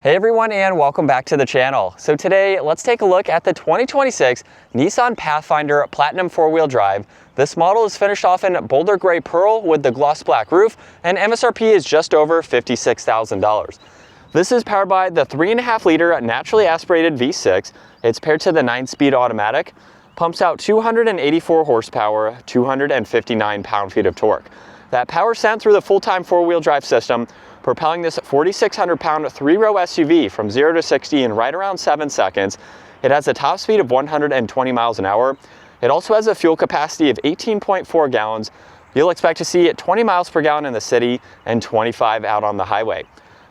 Hey everyone, and welcome back to the channel. So today, let's take a look at the 2026 Nissan Pathfinder Platinum 4-wheel drive. This model is finished off in Boulder Gray Pearl with the gloss black roof, and MSRP is just over $56,000. This is powered by the 3.5-liter naturally aspirated V6. It's paired to the 9-speed automatic, pumps out 284 horsepower, 259 pound-feet of torque. That power sent through the full-time 4-wheel drive system, propelling this 4,600-pound 3-row SUV from 0 to 60 in right around 7 seconds. It has a top speed of 120 miles an hour. It also has a fuel capacity of 18.4 gallons. You'll expect to see it 20 miles per gallon in the city and 25 out on the highway.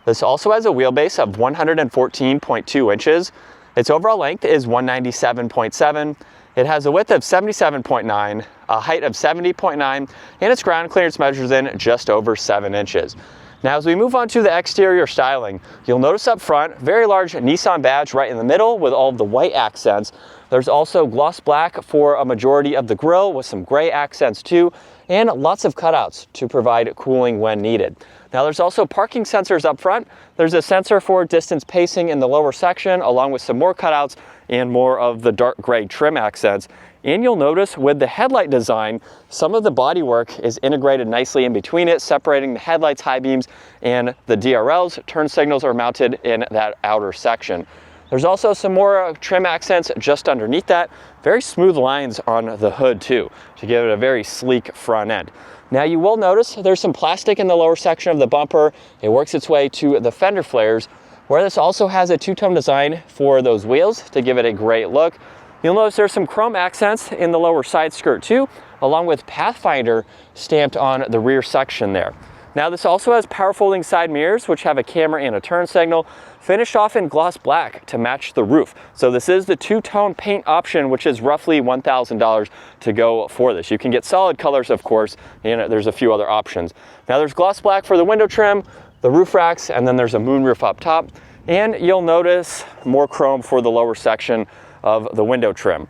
This also has a wheelbase of 114.2 inches. Its overall length is 197.7. It has a width of 77.9, a height of 70.9, and its ground clearance measures in just over 7 inches. Now, as we move on to the exterior styling, you'll notice up front, very large Nissan badge right in the middle with all of the white accents. There's also gloss black for a majority of the grille with some gray accents too, and lots of cutouts to provide cooling when needed. Now, there's also parking sensors up front. There's a sensor for distance pacing in the lower section, along with some more cutouts and more of the dark gray trim accents. And you'll notice with the headlight design, some of the bodywork is integrated nicely in between it, separating the headlights, high beams, and the DRLs. Turn signals are mounted in that outer section. There's also some more trim accents just underneath that. Very smooth lines on the hood too, to give it a very sleek front end. Now you will notice there's some plastic in the lower section of the bumper. It works its way to the fender flares, where this also has a two-tone design for those wheels to give it a great look. You'll notice there's some chrome accents in the lower side skirt too, along with Pathfinder stamped on the rear section there. Now this also has power folding side mirrors, which have a camera and a turn signal, finished off in gloss black to match the roof. So this is the two-tone paint option, which is roughly $1,000 to go for this. You can get solid colors, of course, and there's a few other options. Now there's gloss black for the window trim, the roof racks, and then there's a moonroof up top. And you'll notice more chrome for the lower section of the window trim.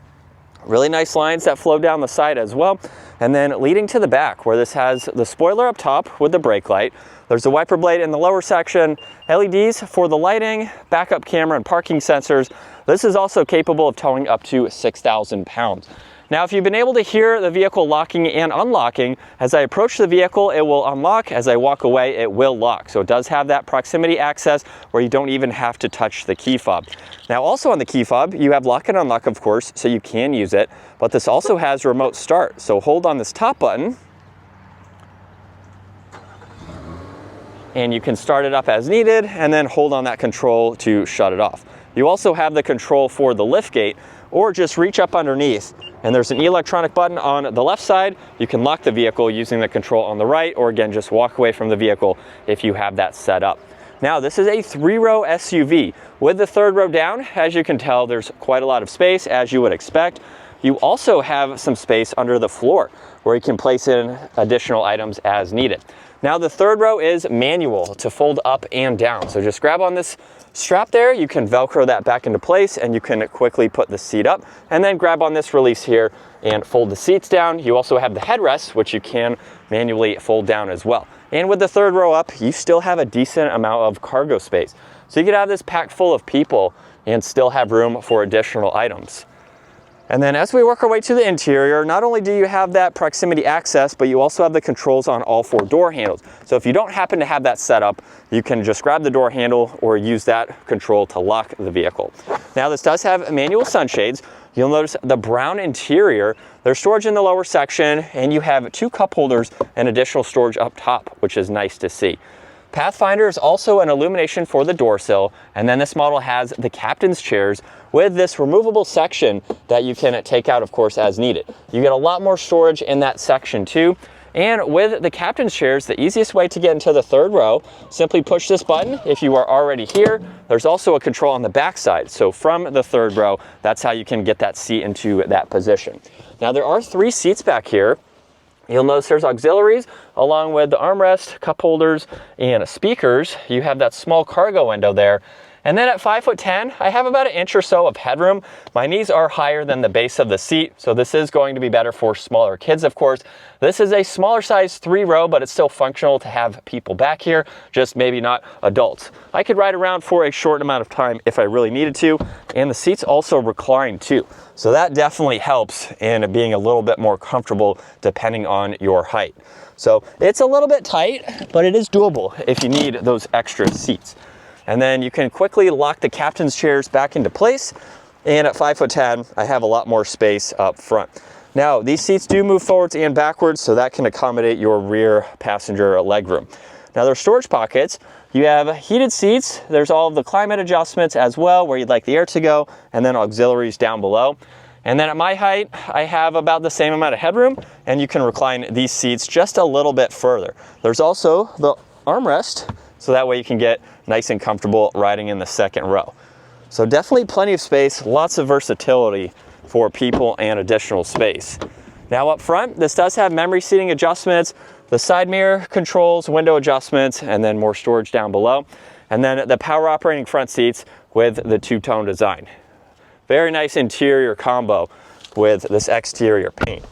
Really nice lines that flow down the side as well. And then leading to the back, where this has the spoiler up top with the brake light. There's a wiper blade in the lower section, LEDs for the lighting, backup camera and parking sensors. This is also capable of towing up to 6,000 pounds. Now, if you've been able to hear the vehicle locking and unlocking, as I approach the vehicle, it will unlock. As I walk away, it will lock. So it does have that proximity access where you don't even have to touch the key fob. Now, also on the key fob, you have lock and unlock, of course, so you can use it, but this also has remote start. So hold on this top button, and you can start it up as needed, and then hold on that control to shut it off. You also have the control for the lift gate, or just reach up underneath, and there's an electronic button on the left side. You can lock the vehicle using the control on the right, or again, just walk away from the vehicle if you have that set up. Now, this is a 3-row SUV. With the 3rd row down, as you can tell, there's quite a lot of space, as you would expect. You also have some space under the floor, where you can place in additional items as needed. Now, the 3rd row is manual to fold up and down. So just grab on this strap there, you can Velcro that back into place, and you can quickly put the seat up, and then grab on this release here and fold the seats down. You also have the headrests, which you can manually fold down as well. And with the 3rd row up, you still have a decent amount of cargo space. So you could have this packed full of people and still have room for additional items. And then as we work our way to the interior, not only do you have that proximity access, but you also have the controls on all 4 door handles. So if you don't happen to have that set up, you can just grab the door handle or use that control to lock the vehicle. Now, this does have manual sunshades. You'll notice the brown interior. There's storage in the lower section, and you have 2 cup holders and additional storage up top, which is nice to see. Pathfinder is also an illumination for the door sill, and then this model has the captain's chairs with this removable section that you can take out, of course, as needed. You get a lot more storage in that section too. And with the captain's chairs, the easiest way to get into the 3rd row, simply push this button if you are already here. There's also a control on the back side. So from the 3rd row, that's how you can get that seat into that position. Now, there are 3 seats back here. You'll notice there's auxiliaries along with the armrest, cup holders, and speakers. You have that small cargo window there. And then at 5'10", I have about an inch or so of headroom. My knees are higher than the base of the seat, so this is going to be better for smaller kids, of course. This is a smaller size 3-row, but it's still functional to have people back here, just maybe not adults. I could ride around for a short amount of time if I really needed to, and the seats also recline too. So that definitely helps in being a little bit more comfortable depending on your height. So it's a little bit tight, but it is doable if you need those extra seats. And then you can quickly lock the captain's chairs back into place. And at 5'10", I have a lot more space up front. Now, these seats do move forwards and backwards, so that can accommodate your rear passenger legroom. Now, there are storage pockets. You have heated seats. There's all of the climate adjustments as well, where you'd like the air to go, and then auxiliaries down below. And then at my height, I have about the same amount of headroom, and you can recline these seats just a little bit further. There's also the armrest, so that way you can get nice and comfortable riding in the second row. So definitely plenty of space, lots of versatility for people and additional space. Now up front, this does have memory seating adjustments, the side mirror controls, window adjustments, and then more storage down below. And then the power operating front seats with the two-tone design. Very nice interior combo with this exterior paint.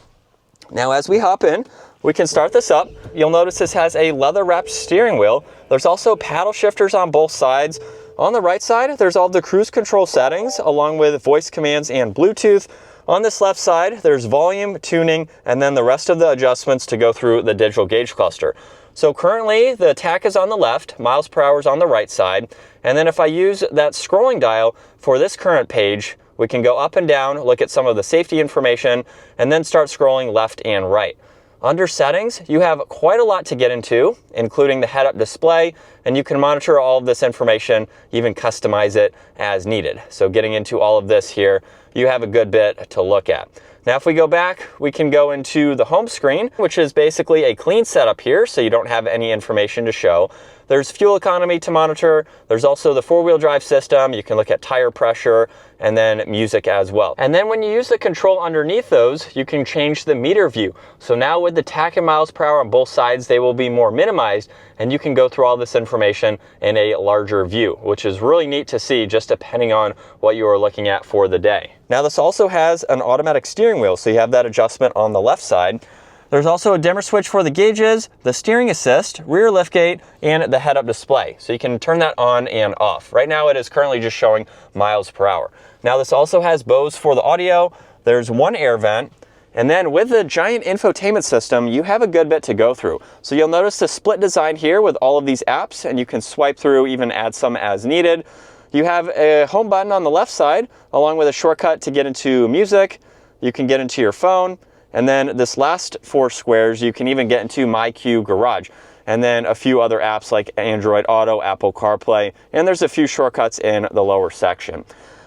Now as we hop in, we can start this up. You'll notice this has a leather-wrapped steering wheel. There's also paddle shifters on both sides. On the right side, there's all the cruise control settings, along with voice commands and Bluetooth. On this left side, there's volume, tuning, and then the rest of the adjustments to go through the digital gauge cluster. So currently, the tach is on the left, miles per hour is on the right side. And then if I use that scrolling dial for this current page, we can go up and down, look at some of the safety information, and then start scrolling left and right. Under settings, you have quite a lot to get into, including the head-up display, and you can monitor all of this information, even customize it as needed. So getting into all of this here, you have a good bit to look at. Now if we go back, we can go into the home screen, which is basically a clean setup here, so you don't have any information to show. There's fuel economy to monitor. There's also the 4-wheel drive system. You can look at tire pressure and then music as well. And then when you use the control underneath those, you can change the meter view. So now with the tach and miles per hour on both sides, they will be more minimized, and you can go through all this information in a larger view, which is really neat to see just depending on what you are looking at for the day. Now this also has an automatic steering wheel, so you have that adjustment on the left side. There's also a dimmer switch for the gauges, the steering assist, rear liftgate, and the head-up display. So you can turn that on and off. Right now it is currently just showing miles per hour. Now this also has Bose for the audio. There's one air vent. And then with the giant infotainment system, you have a good bit to go through. So you'll notice the split design here with all of these apps, and you can swipe through, even add some as needed. You have a home button on the left side, along with a shortcut to get into music. You can get into your phone. And then this last 4 squares, you can even get into My Q Garage. And then a few other apps like Android Auto, Apple CarPlay, and there's a few shortcuts in the lower section.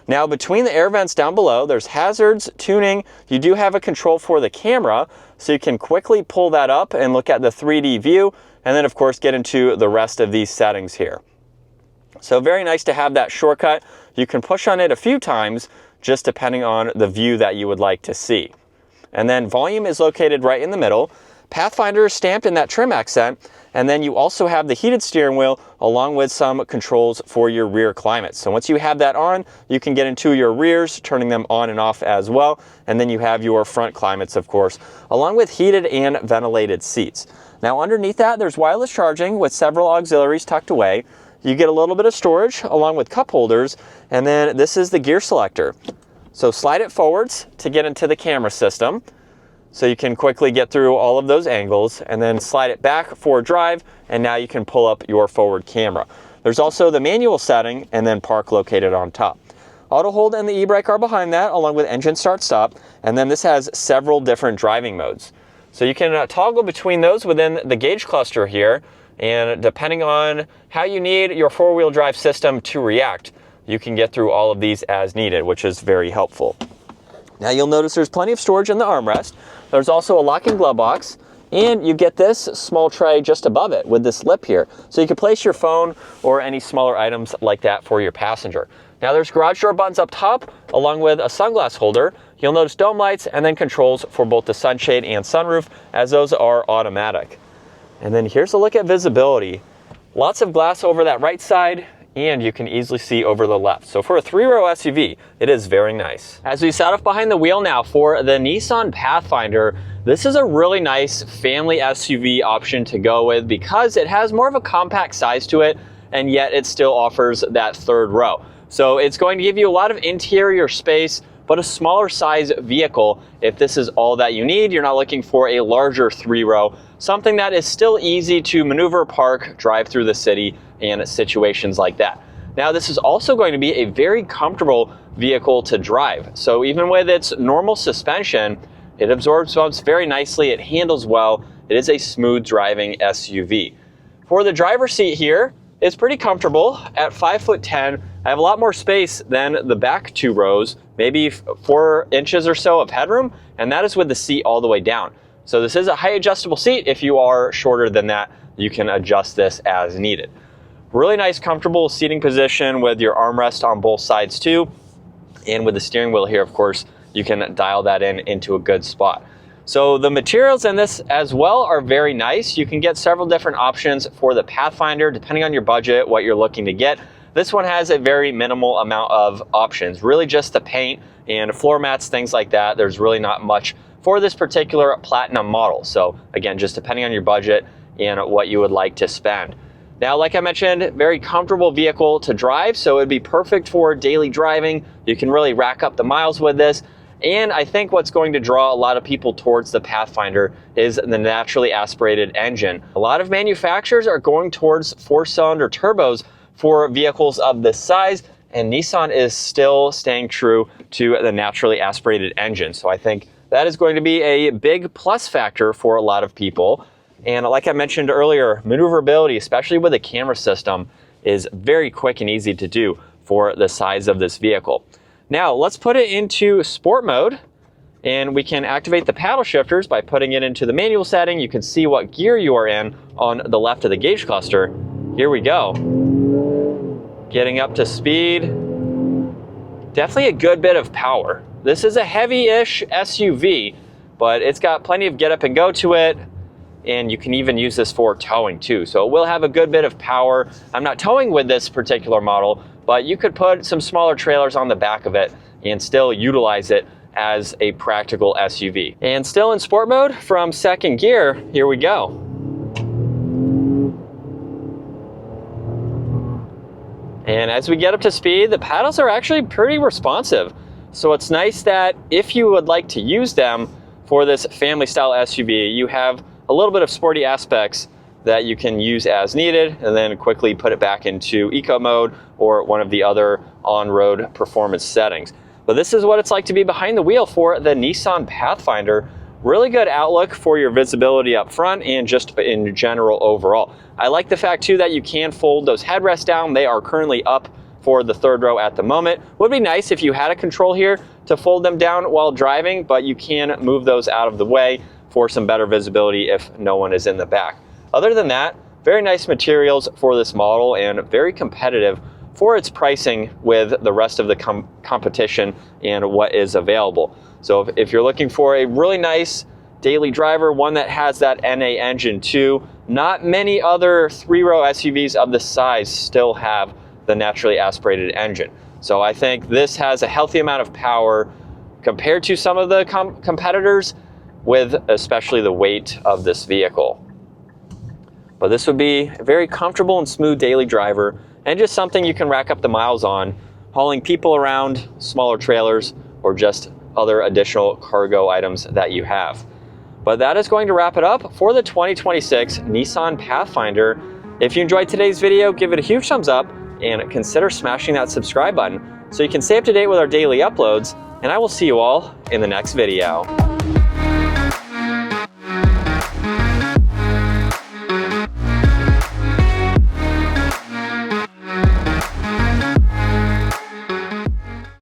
Now between the air vents down below, there's hazards, tuning. You do have a control for the camera, so you can quickly pull that up and look at the 3D view, and then of course get into the rest of these settings here. So very nice to have that shortcut. You can push on it a few times, just depending on the view that you would like to see. And then volume is located right in the middle. Pathfinder is stamped in that trim accent. And then you also have the heated steering wheel along with some controls for your rear climate. So once you have that on, you can get into your rears, turning them on and off as well. And then you have your front climates, of course, along with heated and ventilated seats. Now underneath that, there's wireless charging with several auxiliaries tucked away. You get a little bit of storage along with cup holders. And then this is the gear selector. So slide it forwards to get into the camera system. So you can quickly get through all of those angles, and then slide it back for drive, and now you can pull up your forward camera. There's also the manual setting and then park located on top. Auto hold and the e-brake are behind that, along with engine start stop, and then this has several different driving modes. So you can toggle between those within the gauge cluster here, and depending on how you need your 4-wheel drive system to react, you can get through all of these as needed, which is very helpful. Now you'll notice there's plenty of storage in the armrest. There's also a lock-in glove box, and you get this small tray just above it with this lip here. So you can place your phone or any smaller items like that for your passenger. Now there's garage door buttons up top, along with a sunglass holder. You'll notice dome lights and then controls for both the sunshade and sunroof, as those are automatic. And then here's a look at visibility. Lots of glass over that right side, and you can easily see over the left. So for a 3-row SUV, it is very nice. As we sat up behind the wheel now for the Nissan Pathfinder, this is a really nice family SUV option to go with because it has more of a compact size to it, and yet it still offers that 3rd row. So it's going to give you a lot of interior space, but a smaller size vehicle if this is all that you need. You're not looking for a larger 3-row, something that is still easy to maneuver, park, drive through the city, and situations like that. Now, this is also going to be a very comfortable vehicle to drive. So even with its normal suspension, it absorbs bumps very nicely, it handles well, it is a smooth driving SUV. For the driver's seat here, it's pretty comfortable. At 5'10", I have a lot more space than the back 2 rows, maybe 4 inches or so of headroom, and that is with the seat all the way down. So this is a height adjustable seat. If you are shorter than that, you can adjust this as needed. Really nice, comfortable seating position with your armrest on both sides too. And with the steering wheel here, of course, you can dial that into a good spot. So the materials in this as well are very nice. You can get several different options for the Pathfinder, depending on your budget, what you're looking to get. This one has a very minimal amount of options, really just the paint and floor mats, things like that. There's really not much for this particular Platinum model. So again, just depending on your budget and what you would like to spend. Now, like I mentioned, very comfortable vehicle to drive, so it'd be perfect for daily driving. You can really rack up the miles with this. And I think what's going to draw a lot of people towards the Pathfinder is the naturally aspirated engine. A lot of manufacturers are going towards 4-cylinder turbos for vehicles of this size, and Nissan is still staying true to the naturally aspirated engine. So I think that is going to be a big plus factor for a lot of people. And like I mentioned earlier, maneuverability, especially with a camera system, is very quick and easy to do for the size of this vehicle. Now let's put it into sport mode, and we can activate the paddle shifters by putting it into the manual setting. You can see what gear you are in on the left of the gauge cluster. Here we go. Getting up to speed. Definitely a good bit of power. This is a heavy-ish SUV, but it's got plenty of get up and go to it. And you can even use this for towing too. So it will have a good bit of power. I'm not towing with this particular model, but you could put some smaller trailers on the back of it and still utilize it as a practical SUV. And still in sport mode from 2nd gear, here we go. And as we get up to speed, the paddles are actually pretty responsive. So it's nice that if you would like to use them for this family style SUV, you have a little bit of sporty aspects that you can use as needed and then quickly put it back into eco mode or one of the other on-road performance settings. But this is what it's like to be behind the wheel for the Nissan Pathfinder. Really good outlook for your visibility up front and just in general overall. I like the fact too that you can fold those headrests down. They are currently up for the 3rd row at the moment. Would be nice if you had a control here to fold them down while driving, but you can move those out of the way for some better visibility if no one is in the back. Other than that, very nice materials for this model and very competitive for its pricing with the rest of the competition and what is available. So if you're looking for a really nice daily driver, one that has that NA engine too, not many other 3-row SUVs of this size still have the naturally aspirated engine. So I think this has a healthy amount of power compared to some of the competitors, with especially the weight of this vehicle. But this would be a very comfortable and smooth daily driver and just something you can rack up the miles on, hauling people around, smaller trailers, or just other additional cargo items that you have. But that is going to wrap it up for the 2026 Nissan Pathfinder. If you enjoyed today's video, give it a huge thumbs up and consider smashing that subscribe button so you can stay up to date with our daily uploads, and I will see you all in the next video.